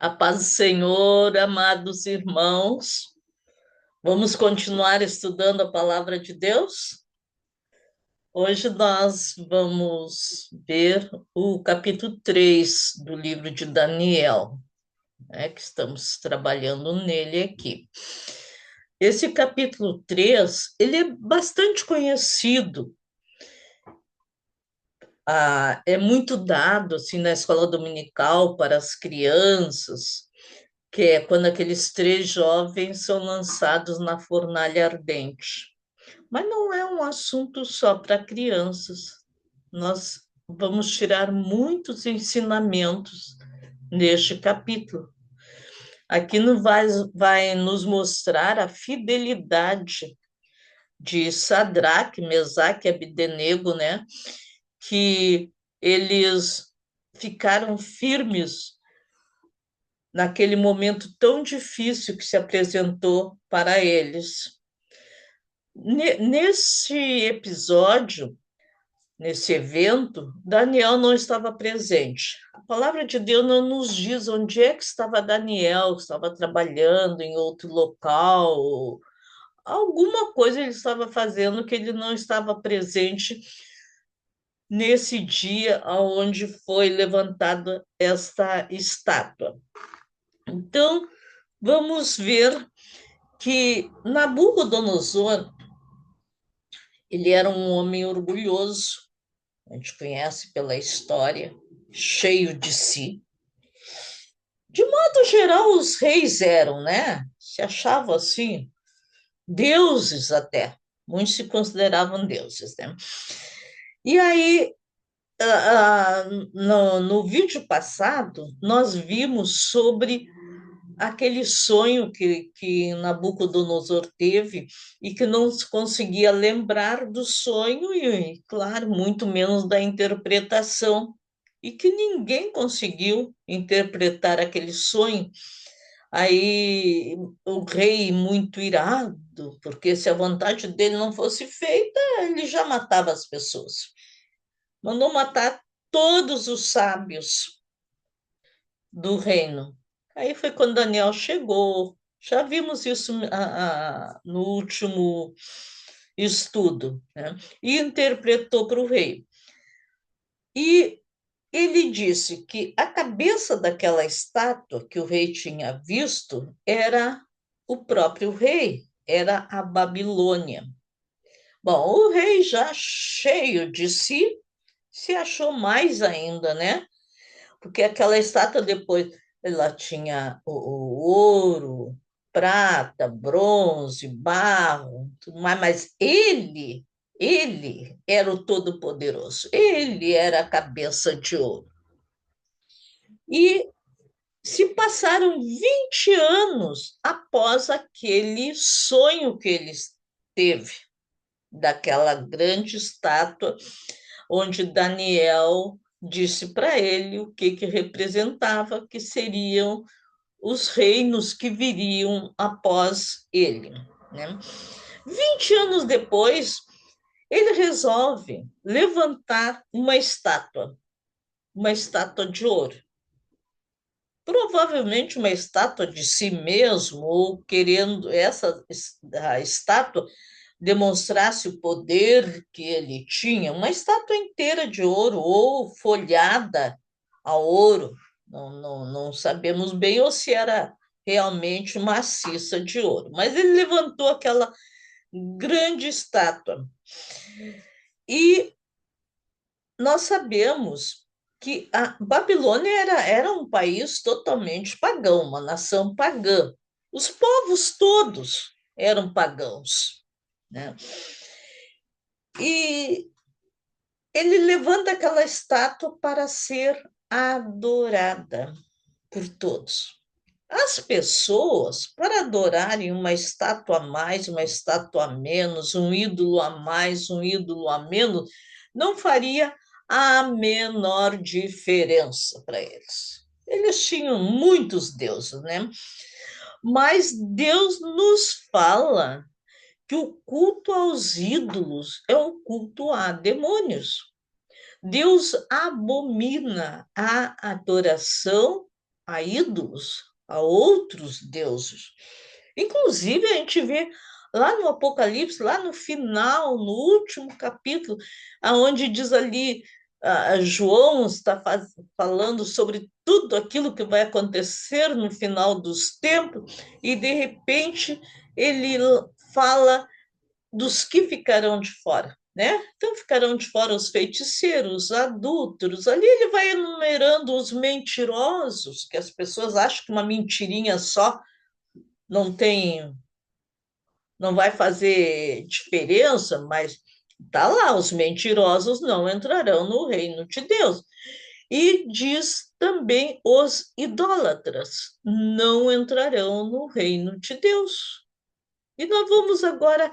A paz do Senhor, amados irmãos. Vamos continuar estudando a palavra de Deus? Hoje nós vamos ver o capítulo 3 do livro de Daniel, né, que estamos trabalhando nele aqui. Esse capítulo 3 ele é bastante conhecido, é muito dado assim na escola dominical para as crianças, que é quando aqueles três jovens são lançados na fornalha ardente. Mas não é um assunto só para crianças. Nós vamos tirar muitos ensinamentos neste capítulo. Aqui vai nos mostrar a fidelidade de Sadraque, Mesaque e Abdenego, né? Que eles ficaram firmes naquele momento tão difícil que se apresentou para eles. Nesse episódio, nesse evento, Daniel não estava presente. A palavra de Deus não nos diz onde é que estava Daniel, estava trabalhando em outro local, alguma coisa ele estava fazendo que ele não estava presente nesse dia onde foi levantada esta estátua. Então, vamos ver que Nabucodonosor, ele era um homem orgulhoso, a gente conhece pela história, cheio de si. De modo geral, os reis eram, né? Se achavam assim, deuses até. Muitos se consideravam deuses, né? E aí, no vídeo passado, nós vimos sobre aquele sonho que Nabucodonosor teve e que não se conseguia lembrar do sonho e, claro, muito menos da interpretação, e que ninguém conseguiu interpretar aquele sonho. Aí o rei, muito irado, porque se a vontade dele não fosse feita, ele já matava as pessoas. Mandou matar todos os sábios do reino. Aí foi quando Daniel chegou. Já vimos isso no último estudo, né? E interpretou para o rei. E ele disse que a cabeça daquela estátua que o rei tinha visto era o próprio rei, era a Babilônia. Bom, o rei, já cheio de si, se achou mais ainda, né? Porque aquela estátua depois ela tinha o ouro, prata, bronze, barro, tudo mais, mas ele era o Todo-Poderoso, ele era a cabeça de ouro. E se passaram 20 anos após aquele sonho que ele teve, daquela grande estátua, onde Daniel disse para ele o que representava, que seriam os reinos que viriam após ele. Né? 20 anos depois, ele resolve levantar uma estátua de ouro. Provavelmente uma estátua de si mesmo, ou querendo a estátua demonstrasse o poder que ele tinha, uma estátua inteira de ouro ou folhada a ouro, não sabemos bem, ou se era realmente maciça de ouro, mas ele levantou aquela grande estátua. E nós sabemos que a Babilônia era um país totalmente pagão, uma nação pagã. Os povos todos eram pagãos, né? E ele levanta aquela estátua para ser adorada por todos. As pessoas, para adorarem uma estátua a mais, uma estátua a menos, um ídolo a mais, um ídolo a menos, não faria a menor diferença para eles. Eles tinham muitos deuses, né? Mas Deus nos fala que o culto aos ídolos é um culto a demônios. Deus abomina a adoração a ídolos, a outros deuses. Inclusive, a gente vê lá no Apocalipse, lá no final, no último capítulo, aonde diz ali, João está falando sobre tudo aquilo que vai acontecer no final dos tempos, e de repente ele fala dos que ficarão de fora, né? Então ficarão de fora os feiticeiros, os adúlteros. Ali ele vai enumerando os mentirosos, que as pessoas acham que uma mentirinha só não tem, não vai fazer diferença, mas tá lá, os mentirosos não entrarão no reino de Deus. E diz também os idólatras não entrarão no reino de Deus. E nós vamos agora,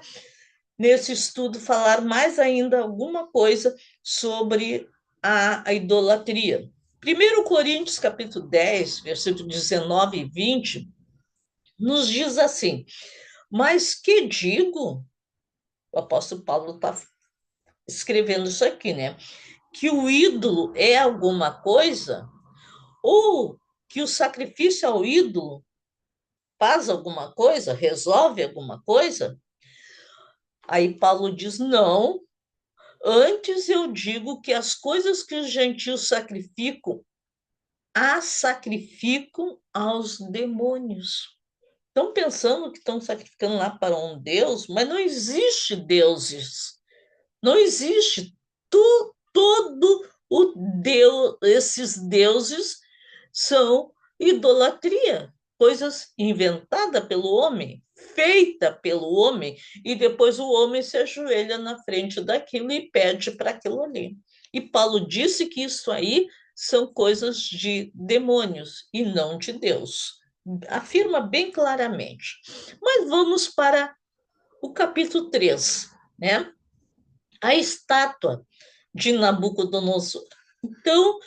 nesse estudo, falar mais ainda alguma coisa sobre a idolatria. 1 Coríntios, capítulo 10, versículo 19 e 20, nos diz assim: mas que digo, o apóstolo Paulo está escrevendo isso aqui, né? Que o ídolo é alguma coisa, ou que o sacrifício ao ídolo faz alguma coisa, resolve alguma coisa? Aí Paulo diz: não, antes eu digo que as coisas que os gentios sacrificam, as sacrificam aos demônios. Estão pensando que estão sacrificando lá para um Deus, mas não existe deuses. Não existe. Todo o Deus, esses deuses são idolatria, coisas inventadas pelo homem, feita pelo homem, e depois o homem se ajoelha na frente daquilo e pede para aquilo ali. E Paulo disse que isso aí são coisas de demônios e não de Deus. Afirma bem claramente. Mas vamos para o capítulo 3, né? A estátua de Nabucodonosor. Então,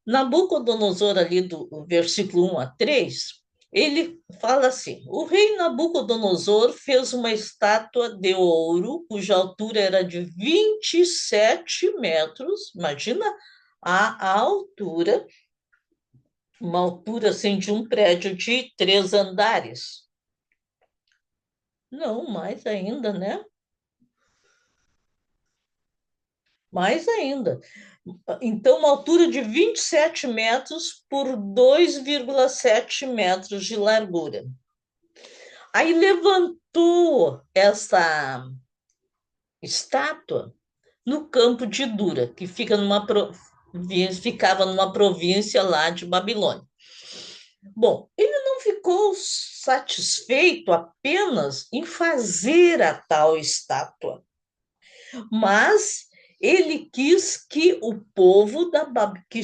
Nabucodonosor, ali do versículo 1 a 3, ele fala assim: o rei Nabucodonosor fez uma estátua de ouro, cuja altura era de 27 metros. Imagina a altura, uma altura assim de um prédio de 3 andares. Não, mais ainda, né? Mais ainda. Então, uma altura de 27 metros por 2,7 metros de largura. Aí levantou essa estátua no campo de Dura, que ficava numa província lá de Babilônia. Bom, ele não ficou satisfeito apenas em fazer a tal estátua, mas ele quis que o povo que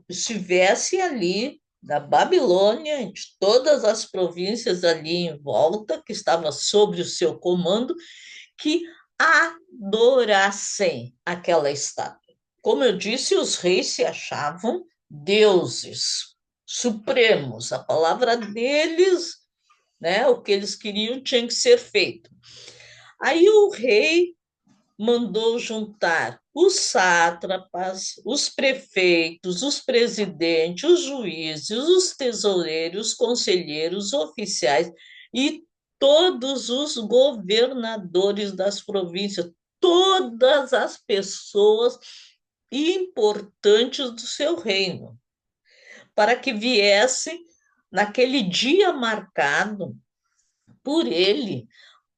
estivesse ali da Babilônia, de todas as províncias ali em volta, que estava sob o seu comando, que adorassem aquela estátua. Como eu disse, os reis se achavam deuses supremos. A palavra deles, né, o que eles queriam tinha que ser feito. Aí o rei mandou juntar os sátrapas, os prefeitos, os presidentes, os juízes, os tesoureiros, os conselheiros, os oficiais e todos os governadores das províncias, todas as pessoas importantes do seu reino, para que viessem naquele dia marcado por ele,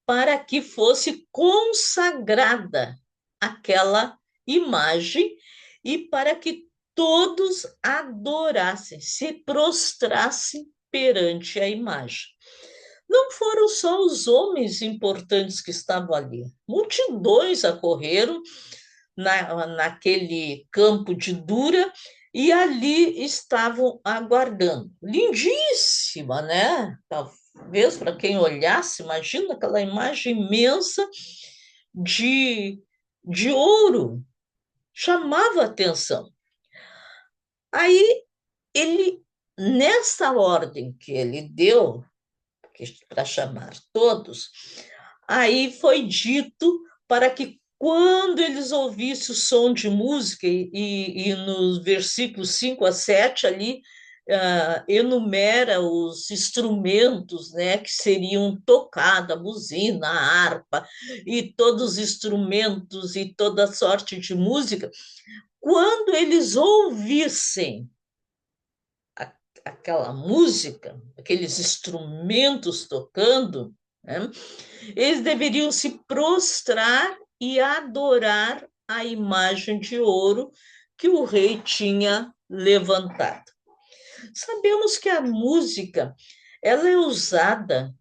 para que fosse consagrada aquela imagem e para que todos adorassem, se prostrassem perante a imagem. Não foram só os homens importantes que estavam ali, multidões acorreram naquele campo de Dura e ali estavam aguardando. Lindíssima, né? Talvez para quem olhasse, imagina aquela imagem imensa de ouro, chamava atenção. Aí ele, nessa ordem que ele deu, para chamar todos, aí foi dito para que quando eles ouvissem o som de música, e nos versículos 5 a 7 ali, enumera os instrumentos, né, que seriam tocados, a buzina, a harpa e todos os instrumentos e toda sorte de música, quando eles ouvissem a, aquela música, aqueles instrumentos tocando, né, eles deveriam se prostrar e adorar a imagem de ouro que o rei tinha levantado. Sabemos que a música ela é usada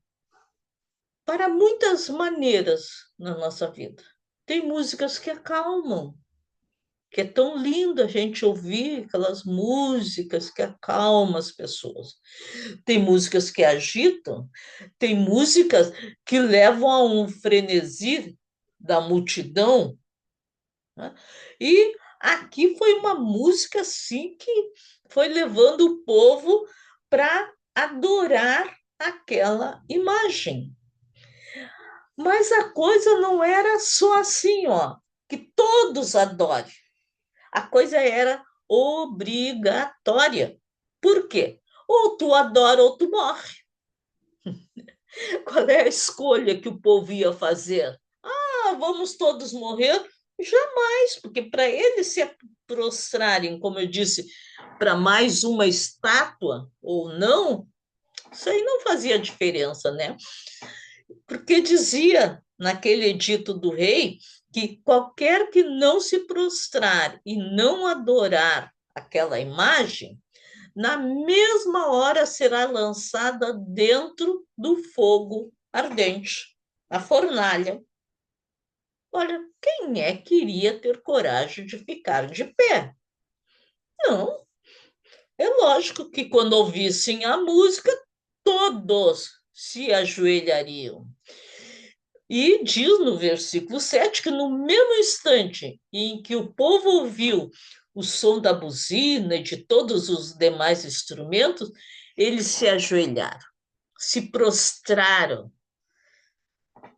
para muitas maneiras na nossa vida. Tem músicas que acalmam, que é tão lindo a gente ouvir aquelas músicas que acalmam as pessoas. Tem músicas que agitam, tem músicas que levam a um frenesi da multidão, né? E aqui foi uma música assim que foi levando o povo para adorar aquela imagem. Mas a coisa não era só assim, ó, que todos adorem. A coisa era obrigatória. Por quê? Ou tu adora ou tu morre. Qual é a escolha que o povo ia fazer? Ah, vamos todos morrer? Jamais, porque para eles se prostrarem, como eu disse, para mais uma estátua ou não, isso aí não fazia diferença, né? Porque dizia naquele edito do rei que qualquer que não se prostrar e não adorar aquela imagem, na mesma hora será lançada dentro do fogo ardente, a fornalha. Olha, quem é que iria ter coragem de ficar de pé? Não. É lógico que quando ouvissem a música, todos se ajoelhariam. E diz no versículo 7 que no mesmo instante em que o povo ouviu o som da buzina e de todos os demais instrumentos, eles se ajoelharam, se prostraram,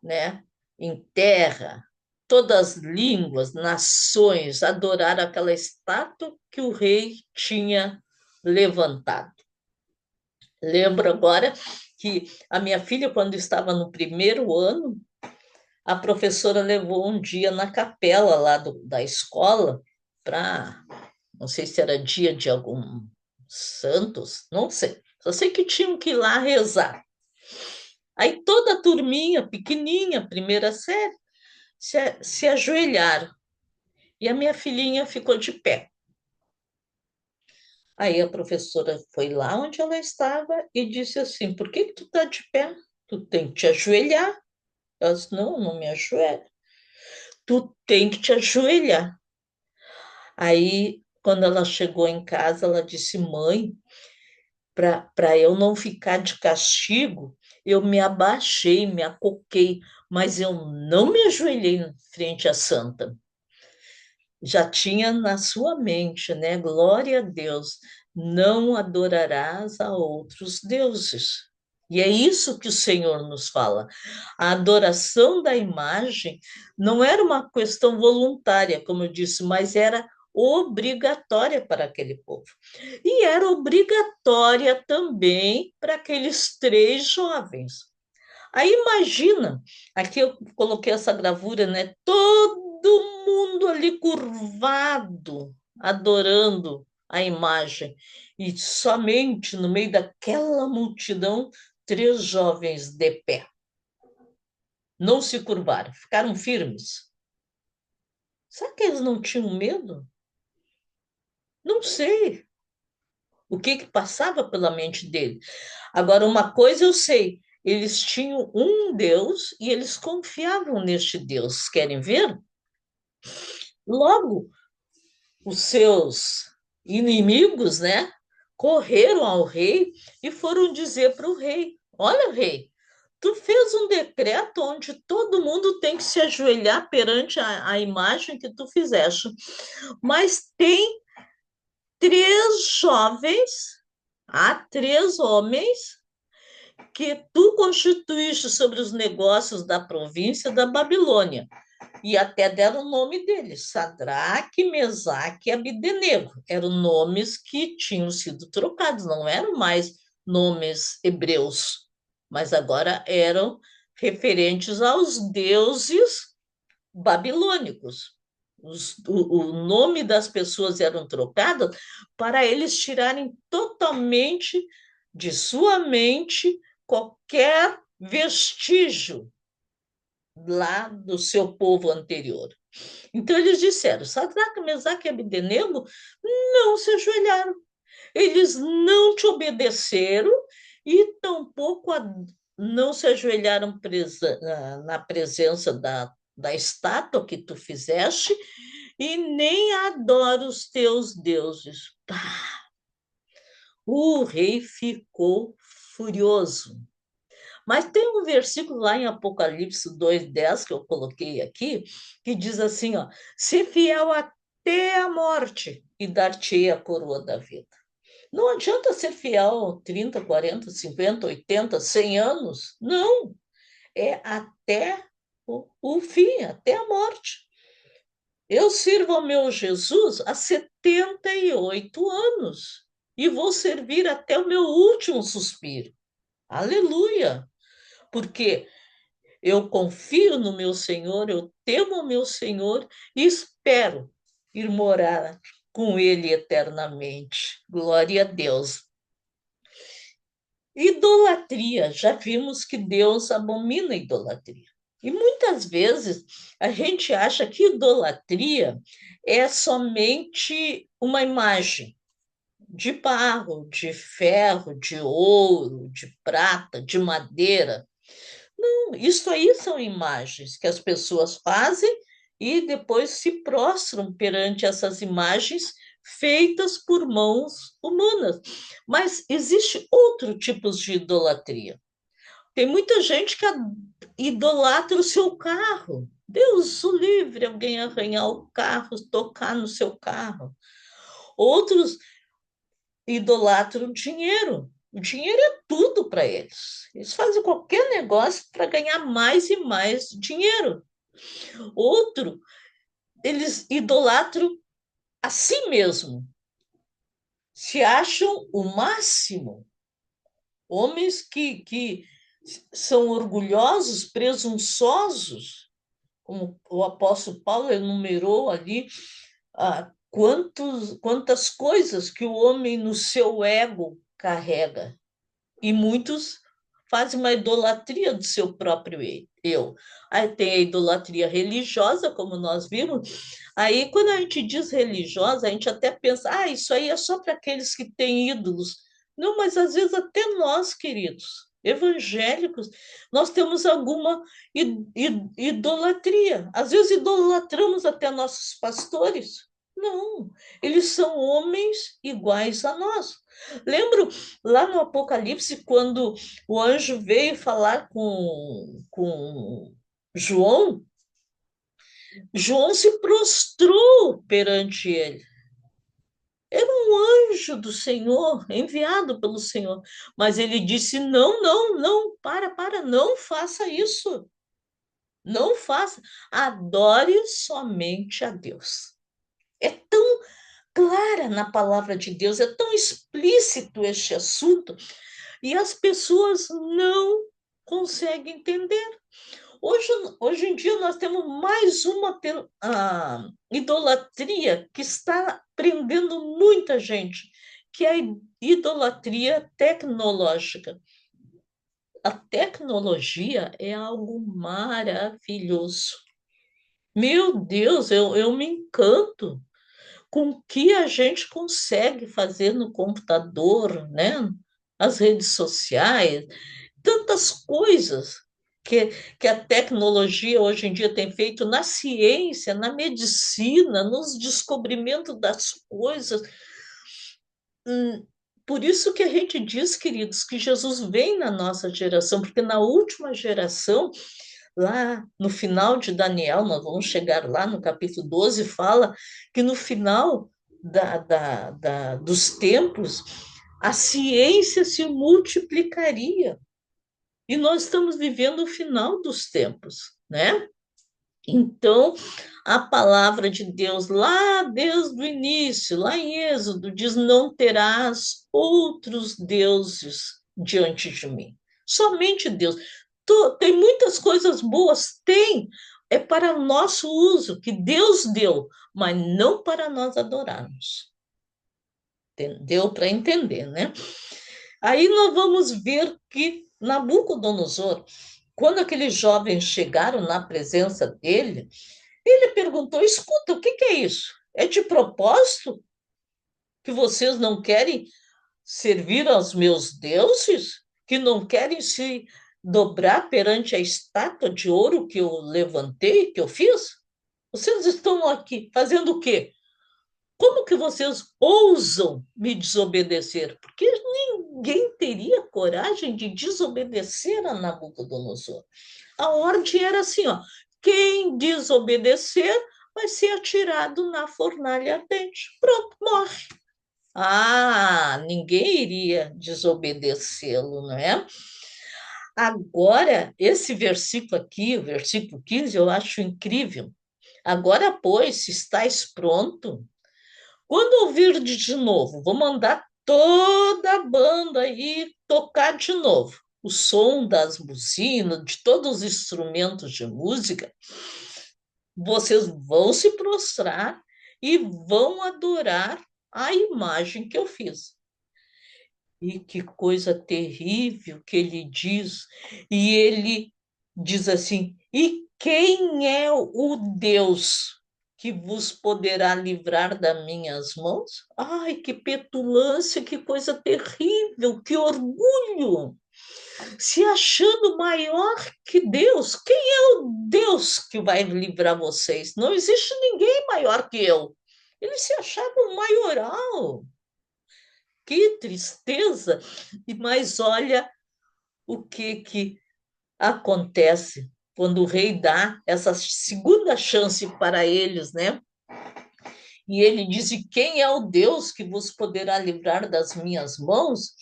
né, em terra, todas as línguas, nações adoraram aquela estátua que o rei tinha levantado. Lembro agora que a minha filha, quando estava no primeiro ano, a professora levou um dia na capela lá da escola para, não sei se era dia de algum santos, não sei. Só sei que tinham que ir lá rezar. Aí toda a turminha, pequenininha, primeira série, se ajoelharam. E a minha filhinha ficou de pé. Aí a professora foi lá onde ela estava e disse assim: por que tu está de pé? Tu tem que te ajoelhar. Ela disse: não, não me ajoelho. Tu tem que te ajoelhar. Aí, quando ela chegou em casa, ela disse: mãe, para eu não ficar de castigo, eu me abaixei, me acoquei, mas eu não me ajoelhei em frente à santa. Já tinha na sua mente, né? Glória a Deus, não adorarás a outros deuses. E é isso que o Senhor nos fala. A adoração da imagem não era uma questão voluntária, como eu disse, mas era obrigatória para aquele povo. E era obrigatória também para aqueles três jovens. Aí imagina, aqui eu coloquei essa gravura, né? Todo mundo ali curvado, adorando a imagem. E somente no meio daquela multidão, três jovens de pé. Não se curvaram, ficaram firmes. Será que eles não tinham medo? Não sei o que passava pela mente dele. Agora, uma coisa eu sei, eles tinham um Deus e eles confiavam neste Deus. Querem ver? Logo, os seus inimigos, né, correram ao rei e foram dizer para o rei: olha, rei, tu fez um decreto onde todo mundo tem que se ajoelhar perante a imagem que tu fizeste, mas tem três jovens, há três homens que tu constituíste sobre os negócios da província da Babilônia. E até deram o nome deles, Sadraque, Mesaque e Abdenego. Eram nomes que tinham sido trocados, não eram mais nomes hebreus, mas agora eram referentes aos deuses babilônicos. O nome das pessoas eram trocados para eles tirarem totalmente de sua mente qualquer vestígio lá do seu povo anterior. Então eles disseram: Sadraque, Mesaque e Abdenego não se ajoelharam. Eles não te obedeceram e tampouco não se ajoelharam na presença da estátua que tu fizeste e nem adoram os teus deuses. Pá! O rei ficou furioso. Mas tem um versículo lá em Apocalipse 2:10 que eu coloquei aqui, que diz assim, ó: "Se fiel até a morte e dar-te-ei a coroa da vida." Não adianta ser fiel 30, 40, 50, 80, 100 anos. Não, é até o fim, até a morte. Eu sirvo ao meu Jesus há 78 anos e vou servir até o meu último suspiro. Aleluia! Porque eu confio no meu Senhor, eu temo o meu Senhor e espero ir morar com Ele eternamente. Glória a Deus. Idolatria, já vimos que Deus abomina a idolatria. E muitas vezes a gente acha que idolatria é somente uma imagem de barro, de ferro, de ouro, de prata, de madeira. Isso aí são imagens que as pessoas fazem e depois se prostram perante essas imagens feitas por mãos humanas. Mas existe outro tipo de idolatria. Tem muita gente que idolatra o seu carro. Deus o livre alguém arranhar o carro, tocar no seu carro. Outros idolatram o dinheiro. O dinheiro é tudo para eles. Eles fazem qualquer negócio para ganhar mais e mais dinheiro. Outro, eles idolatram a si mesmo. Se acham o máximo. Homens que são orgulhosos, presunçosos, como o apóstolo Paulo enumerou ali, quantas coisas que o homem no seu ego carrega. E muitos fazem uma idolatria do seu próprio eu. Aí tem a idolatria religiosa, como nós vimos. Aí, quando a gente diz religiosa, a gente até pensa, isso aí é só para aqueles que têm ídolos. Não, mas às vezes até nós, queridos, evangélicos, nós temos alguma idolatria. Às vezes idolatramos até nossos pastores. Não, eles são homens iguais a nós. Lembro lá no Apocalipse, quando o anjo veio falar com João, João se prostrou perante ele. Era um anjo do Senhor, enviado pelo Senhor. Mas ele disse: não, não, não, para, não faça isso. Não faça. Adore somente a Deus. É tão clara na palavra de Deus, é tão explícito este assunto, e as pessoas não conseguem entender. Hoje em dia, nós temos mais uma idolatria que está prendendo muita gente, que é a idolatria tecnológica. A tecnologia é algo maravilhoso. Meu Deus, eu me encanto com o que a gente consegue fazer no computador, né? As redes sociais, tantas coisas que, que a tecnologia hoje em dia tem feito na ciência, na medicina, nos descobrimentos das coisas. Por isso que a gente diz, queridos, que Jesus vem na nossa geração, porque na última geração, lá no final de Daniel, nós vamos chegar lá no capítulo 12, fala que no final dos tempos, a ciência se multiplicaria. E nós estamos vivendo o final dos tempos, né? Então, a palavra de Deus, lá desde o início, lá em Êxodo, diz: não terás outros deuses diante de mim. Somente Deus. Tem muitas coisas boas, tem. É para nosso uso, que Deus deu, mas não para nós adorarmos. Deu para entender, né? Aí nós vamos ver que Nabucodonosor, quando aqueles jovens chegaram na presença dele, ele perguntou: escuta, o que que é isso? É de propósito que vocês não querem servir aos meus deuses? Que não querem se dobrar perante a estátua de ouro que eu levantei, que eu fiz? Vocês estão aqui fazendo o quê? Como que vocês ousam me desobedecer? Porque ninguém teria coragem de desobedecer a Nabucodonosor. A ordem era assim, ó: quem desobedecer vai ser atirado na fornalha ardente. Pronto, morre. Ah, ninguém iria desobedecê-lo, não é? Agora, esse versículo aqui, o versículo 15, eu acho incrível. Agora, pois, se estáis pronto, quando ouvir de novo, vou mandar toda a banda aí tocar de novo. O som das buzinas, de todos os instrumentos de música, vocês vão se prostrar e vão adorar a imagem que eu fiz. E que coisa terrível que ele diz. E ele diz assim: e quem é o Deus que vos poderá livrar das minhas mãos? Ai, que petulância, que coisa terrível, que orgulho! Se achando maior que Deus. Quem é o Deus que vai livrar vocês? Não existe ninguém maior que eu. Ele se achava maioral. Que tristeza! Mas olha o que acontece quando o rei dá essa segunda chance para eles, né? E ele diz: e quem é o Deus que vos poderá livrar das minhas mãos?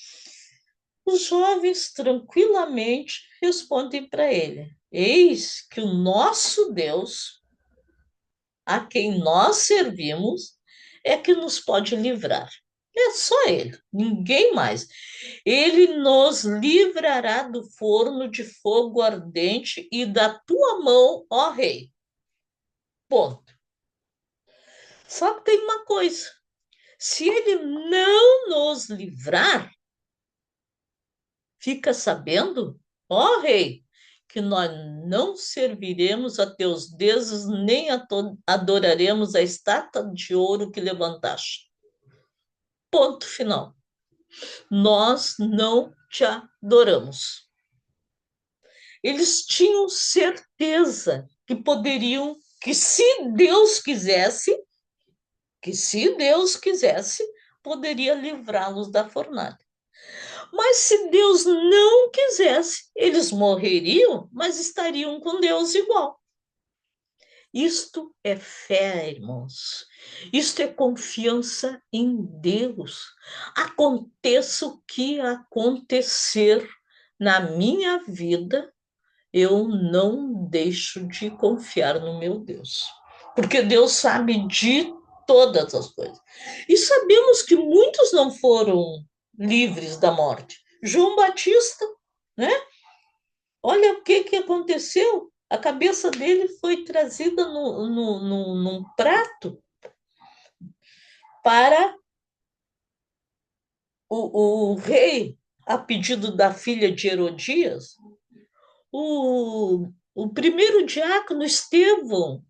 Os jovens tranquilamente respondem para ele: eis que o nosso Deus, a quem nós servimos, é que nos pode livrar. É só ele, ninguém mais. Ele nos livrará do forno de fogo ardente e da tua mão, ó rei. Ponto. Só que tem uma coisa: se ele não nos livrar, fica sabendo, ó rei, que nós não serviremos a teus deuses, nem adoraremos a estátua de ouro que levantaste. Ponto final. Nós não te adoramos. Eles tinham certeza que poderiam, que se Deus quisesse, poderia livrá-los da fornalha. Mas se Deus não quisesse, eles morreriam, mas estariam com Deus igual. Isto é fé, irmãos. Isto é confiança em Deus. Aconteça o que acontecer na minha vida, eu não deixo de confiar no meu Deus. Porque Deus sabe de todas as coisas. E sabemos que muitos não foram livres da morte. João Batista, né? Olha o que aconteceu. A cabeça dele foi trazida num prato para o rei, a pedido da filha de Herodias. O primeiro diácono, Estevão,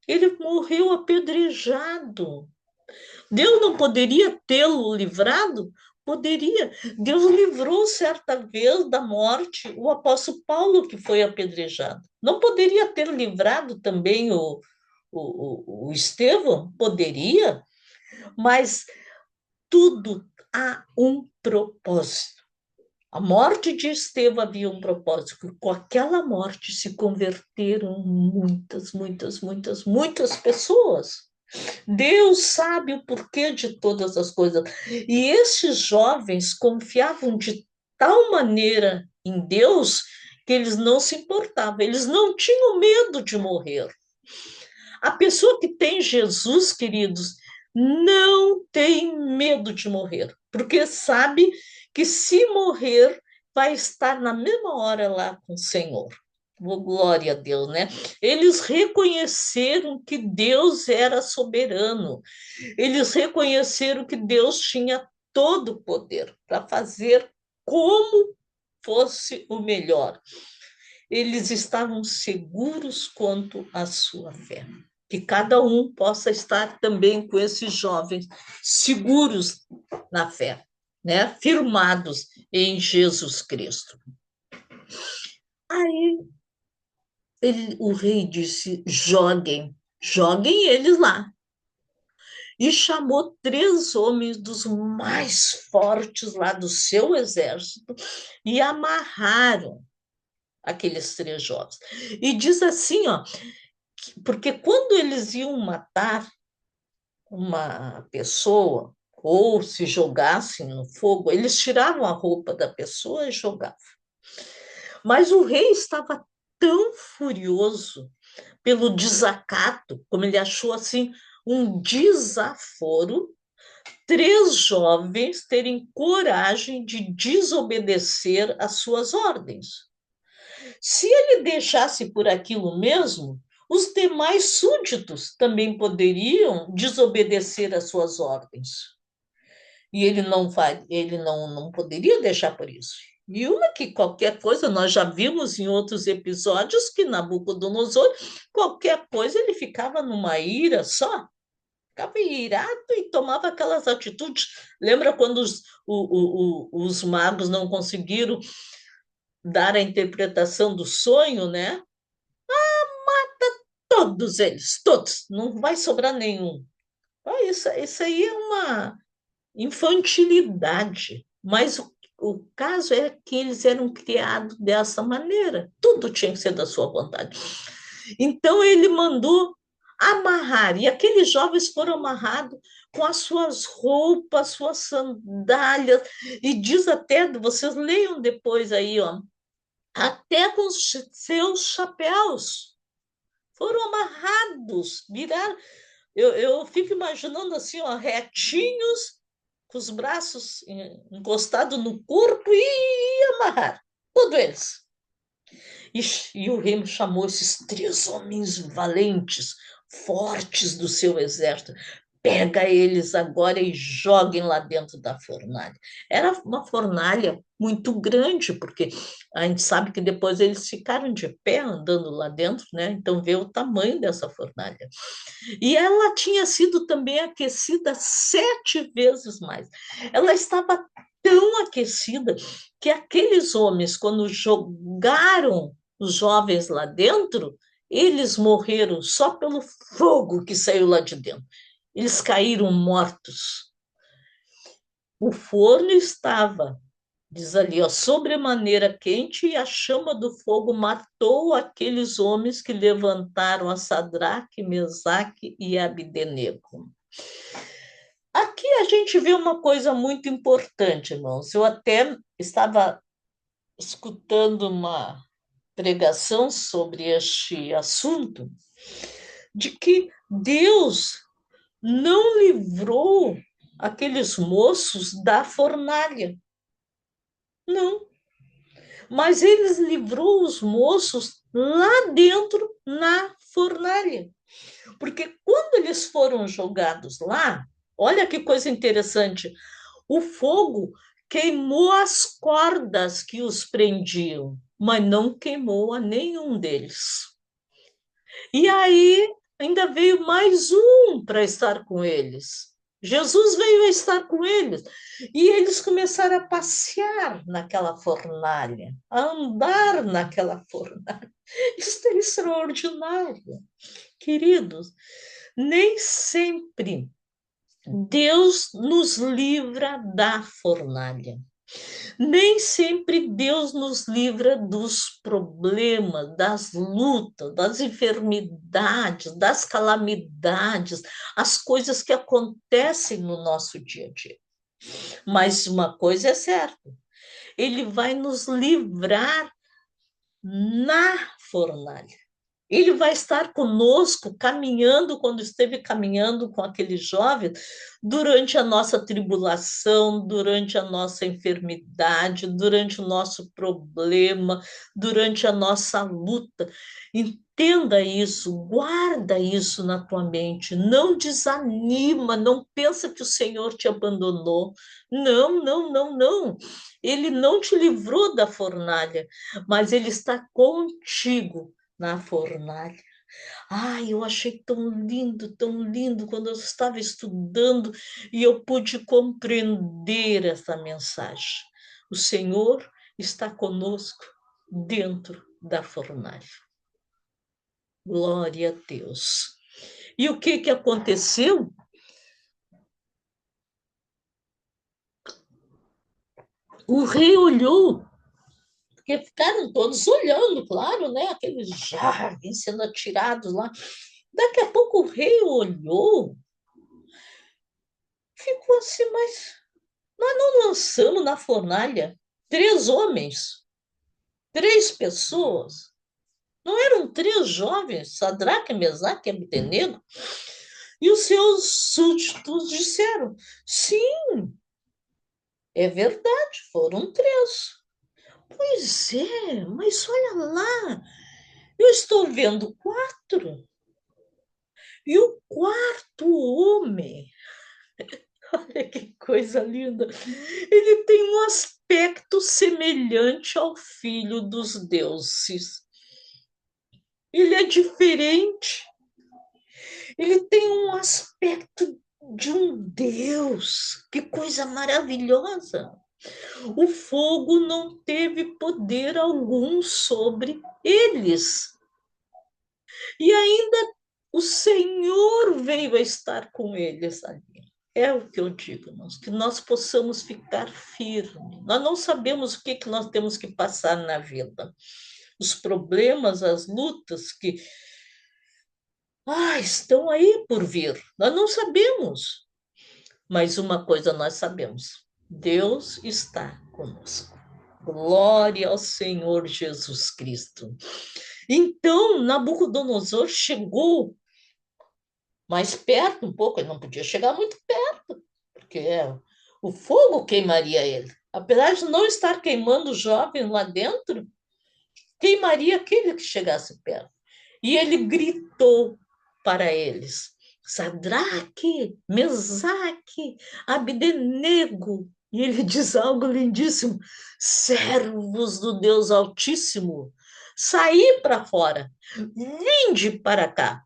ele morreu apedrejado. Deus não poderia tê-lo livrado? Poderia. Deus livrou certa vez da morte o apóstolo Paulo, que foi apedrejado. Não poderia ter livrado também o Estevão? Poderia, mas tudo há um propósito. A morte de Estevão havia um propósito, que com aquela morte se converteram muitas, muitas, muitas, muitas pessoas. Deus sabe o porquê de todas as coisas. E esses jovens confiavam de tal maneira em Deus que eles não se importavam, eles não tinham medo de morrer. A pessoa que tem Jesus, queridos, não tem medo de morrer, porque sabe que se morrer, vai estar na mesma hora lá com o Senhor. Oh, glória a Deus, né? Eles reconheceram que Deus era soberano, eles reconheceram que Deus tinha todo o poder para fazer como fosse o melhor. Eles estavam seguros quanto à sua fé. Que cada um possa estar também com esses jovens seguros na fé, né? Firmados em Jesus Cristo. Aí o rei disse: joguem eles lá. E chamou 3 homens dos mais fortes lá do seu exército e amarraram aqueles 3 jovens. E diz assim, ó, porque quando eles iam matar uma pessoa ou se jogassem no fogo, eles tiravam a roupa da pessoa e jogavam. Mas o rei estava tão furioso pelo desacato, como ele achou assim um desaforo, 3 jovens terem coragem de desobedecer às suas ordens. Se ele deixasse por aquilo mesmo, os demais súditos também poderiam desobedecer às suas ordens. E ele não poderia deixar por isso. E uma que qualquer coisa, nós já vimos em outros episódios que Nabucodonosor, qualquer coisa, ele ficava numa ira só, ficava irado e tomava aquelas atitudes. Lembra quando os magos não conseguiram dar a interpretação do sonho, né? Todos eles, todos, não vai sobrar nenhum. Isso aí é uma infantilidade, mas o caso é que eles eram criados dessa maneira, tudo tinha que ser da sua vontade. Então ele mandou amarrar, e aqueles jovens foram amarrados com as suas roupas, suas sandálias, e diz até, vocês leiam depois aí, ó, até com os seus chapéus foram amarrados, viraram. Eu fico imaginando assim, ó, retinhos, com os braços encostados no corpo e amarrar, todos eles. E o rei chamou esses 3 homens valentes, fortes do seu exército. Pega eles agora e joguem lá dentro da fornalha. Era uma fornalha muito grande, porque a gente sabe que depois eles ficaram de pé andando lá dentro, né? Então vê o tamanho dessa fornalha. E ela tinha sido também aquecida 7 vezes mais. Ela estava tão aquecida que aqueles homens, quando jogaram os jovens lá dentro, eles morreram só pelo fogo que saiu lá de dentro. Eles caíram mortos. O forno estava, diz ali, ó, sobremaneira quente, e a chama do fogo matou aqueles homens que levantaram a Sadraque, Mesaque e Abdenego. Aqui a gente vê uma coisa muito importante, irmãos. Eu até estava escutando uma pregação sobre este assunto, de que Deus não livrou aqueles moços da fornalha. Não. Mas eles livrou os moços lá dentro na fornalha. Porque quando eles foram jogados lá, olha que coisa interessante, o fogo queimou as cordas que os prendiam, mas não queimou a nenhum deles. E aí ainda veio mais um para estar com eles. Jesus veio a estar com eles. E eles começaram a passear naquela fornalha, a andar naquela fornalha. Isso é extraordinário, queridos. Nem sempre Deus nos livra da fornalha. Nem sempre Deus nos livra dos problemas, das lutas, das enfermidades, das calamidades, as coisas que acontecem no nosso dia a dia. Mas uma coisa é certa, Ele vai nos livrar na fornalha. Ele vai estar conosco, caminhando, quando esteve caminhando com aqueles jovens, durante a nossa tribulação, durante a nossa enfermidade, durante o nosso problema, durante a nossa luta. Entenda isso, guarda isso na tua mente. Não desanima, não pensa que o Senhor te abandonou. Não, não, não, não. Ele não te livrou da fornalha, mas ele está contigo na fornalha. Ai, eu achei tão lindo quando eu estava estudando e eu pude compreender essa mensagem. O Senhor está conosco dentro da fornalha. Glória a Deus. E o que que aconteceu? O rei olhou, porque ficaram todos olhando, claro, né? Aqueles jovens sendo atirados lá. Daqui a pouco o rei olhou, ficou assim, mas nós não lançamos na fornalha 3 homens, 3 pessoas. Não eram 3 jovens, Sadraque, Mesaque e Abdenego? E os seus súditos disseram: sim, é verdade, foram 3. Pois é, mas olha lá, eu estou vendo 4. E o quarto homem, olha que coisa linda, ele tem um aspecto semelhante ao filho dos deuses. Ele é diferente, ele tem um aspecto de um Deus. Que coisa maravilhosa! O fogo não teve poder algum sobre eles. E ainda o Senhor veio a estar com eles ali. É o que eu digo, irmãos, que nós possamos ficar firmes. Nós não sabemos o que, que nós temos que passar na vida. Os problemas, as lutas que estão aí por vir. Nós não sabemos. Mas uma coisa nós sabemos: Deus está conosco. Glória ao Senhor Jesus Cristo. Então, Nabucodonosor chegou mais perto um pouco, ele não podia chegar muito perto, porque o fogo queimaria ele. Apesar de não estar queimando o jovem lá dentro, queimaria aquele que chegasse perto. E ele gritou para eles: Sadraque, Mesaque, Abdenego. E ele diz algo lindíssimo: servos do Deus Altíssimo, saí para fora, vinde para cá.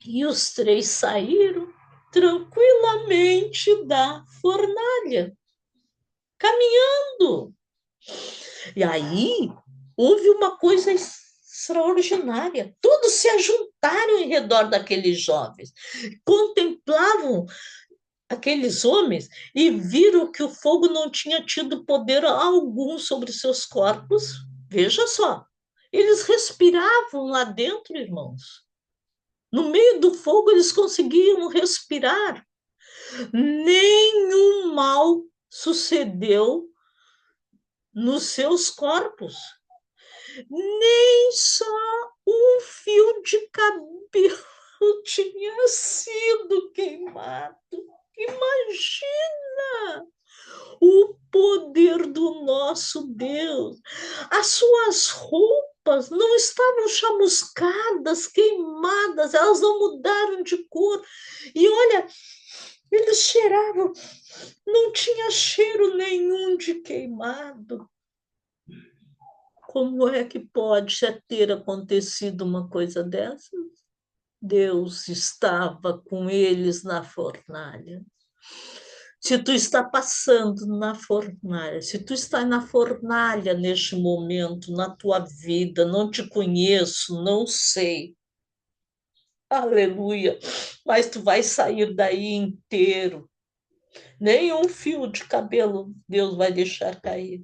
E os 3 saíram tranquilamente da fornalha, caminhando. E aí houve uma coisa extraordinária. Todos se ajuntaram em redor daqueles jovens, contemplavam aqueles homens e viram que o fogo não tinha tido poder algum sobre seus corpos. Veja só, eles respiravam lá dentro, irmãos. No meio do fogo, eles conseguiam respirar. Nenhum mal sucedeu nos seus corpos. Nem só um fio de cabelo tinha sido queimado. Imagina o poder do nosso Deus. As suas roupas não estavam chamuscadas, queimadas, elas não mudaram de cor. E olha, eles cheiravam, não tinha cheiro nenhum de queimado. Como é que pode ter acontecido uma coisa dessa? Deus estava com eles na fornalha. Se tu está passando na fornalha, se tu está na fornalha neste momento, na tua vida, não te conheço, não sei. Aleluia. Mas tu vai sair daí inteiro. Nenhum fio de cabelo Deus vai deixar cair.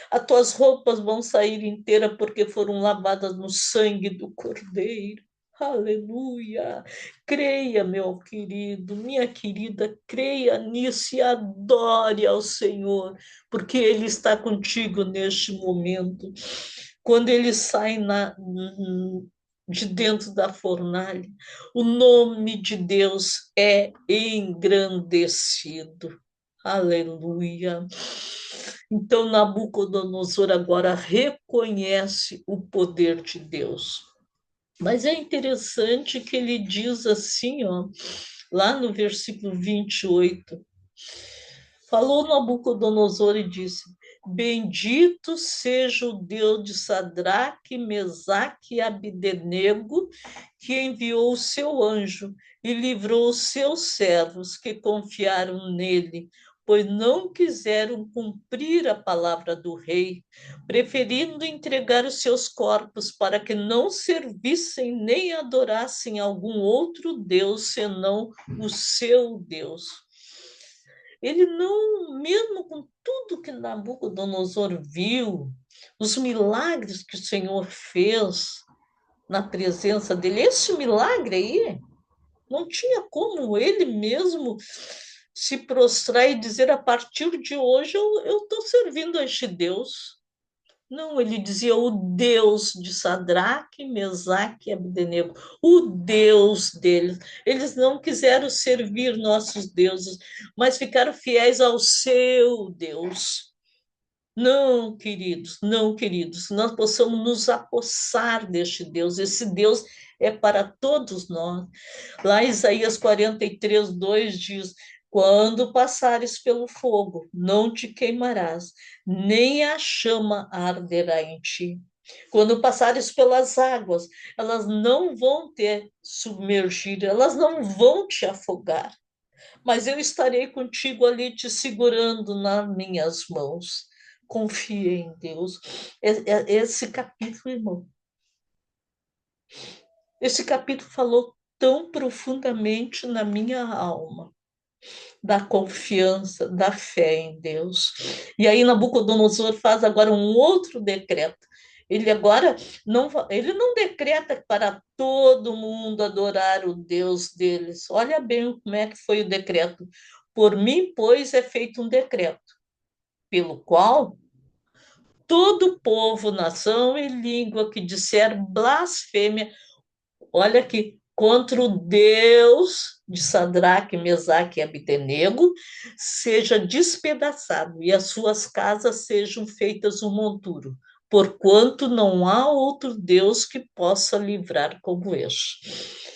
As tuas roupas vão sair inteiras porque foram lavadas no sangue do Cordeiro. Aleluia! Creia, meu querido, minha querida, creia nisso e adore ao Senhor, porque Ele está contigo neste momento. quando ele sai de dentro da fornalha, o nome de Deus é engrandecido. Aleluia. Então, Nabucodonosor agora reconhece o poder de Deus. Mas é interessante que ele diz assim, ó, lá no versículo 28, falou Nabucodonosor e disse: Bendito seja o Deus de Sadraque, Mesaque e Abdenego, que enviou o seu anjo e livrou os seus servos que confiaram nele, pois não quiseram cumprir a palavra do rei, preferindo entregar os seus corpos para que não servissem nem adorassem algum outro Deus senão o seu Deus. Ele não, mesmo com tudo que Nabucodonosor viu, os milagres que o Senhor fez na presença dele, esse milagre aí, não tinha como ele mesmo se prostrar e dizer: a partir de hoje eu estou servindo a este Deus. Não, ele dizia o Deus de Sadraque, Mesaque e Abdenego, o Deus deles. Eles não quiseram servir nossos deuses, mas ficaram fiéis ao seu Deus. Não, queridos, não, queridos, nós possamos nos apossar deste Deus. Esse Deus é para todos nós. Lá em Isaías 43, 2 diz: Quando passares pelo fogo, não te queimarás, nem a chama arderá em ti. Quando passares pelas águas, elas não vão te submergir, elas não vão te afogar, mas eu estarei contigo ali te segurando nas minhas mãos. Confia em Deus. Esse capítulo, irmão, esse capítulo falou tão profundamente na minha alma, da confiança, da fé em Deus. E aí Nabucodonosor faz agora um outro decreto. Ele agora ele não decreta para todo mundo adorar o Deus deles. Olha bem como é que foi o decreto. Por mim, pois, é feito um decreto, pelo qual todo povo, nação e língua que disser blasfêmia, olha aqui, contra o Deus de Sadraque, Mesaque e Abdenego, seja despedaçado e as suas casas sejam feitas um monturo, porquanto não há outro Deus que possa livrar como este.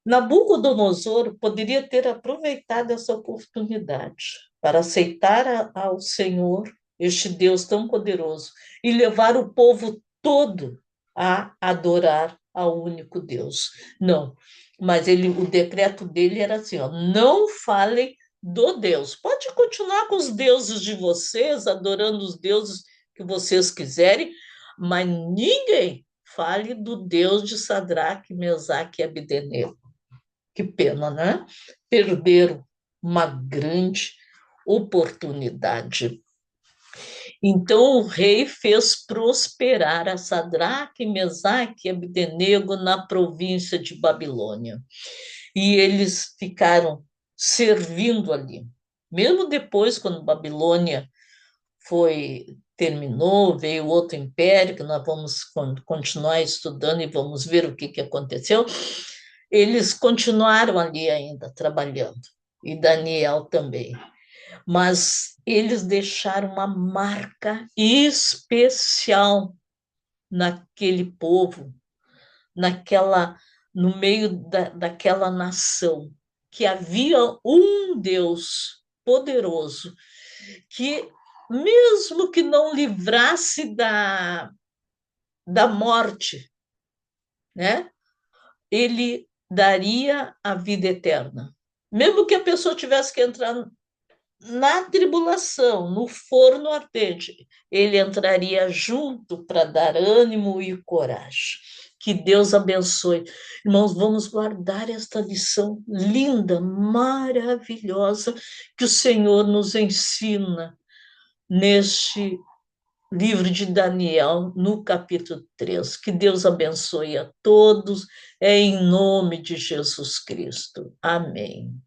Nabucodonosor poderia ter aproveitado essa oportunidade para aceitar ao Senhor, este Deus tão poderoso, e levar o povo todo a adorar ao único Deus. Não, mas o decreto dele era assim, ó, não falem do Deus. Pode continuar com os deuses de vocês, adorando os deuses que vocês quiserem, mas ninguém fale do Deus de Sadraque, Mesaque e Abdenego. Que pena, né? Perderam uma grande oportunidade. Então o rei fez prosperar a Sadraque, Mesaque e Abdenego na província de Babilônia. E eles ficaram servindo ali. Mesmo depois, quando Babilônia terminou, veio outro império, que nós vamos continuar estudando e vamos ver o que aconteceu, eles continuaram ali ainda trabalhando, e Daniel também. Mas eles deixaram uma marca especial naquele povo, naquela, no meio daquela nação, que havia um Deus poderoso que, mesmo que não livrasse da morte, né, ele daria a vida eterna. Mesmo que a pessoa tivesse que entrar na tribulação, no forno ardente, ele entraria junto para dar ânimo e coragem. Que Deus abençoe. Irmãos, vamos guardar esta lição linda, maravilhosa, que o Senhor nos ensina neste livro de Daniel, no capítulo 3. Que Deus abençoe a todos, em nome de Jesus Cristo. Amém.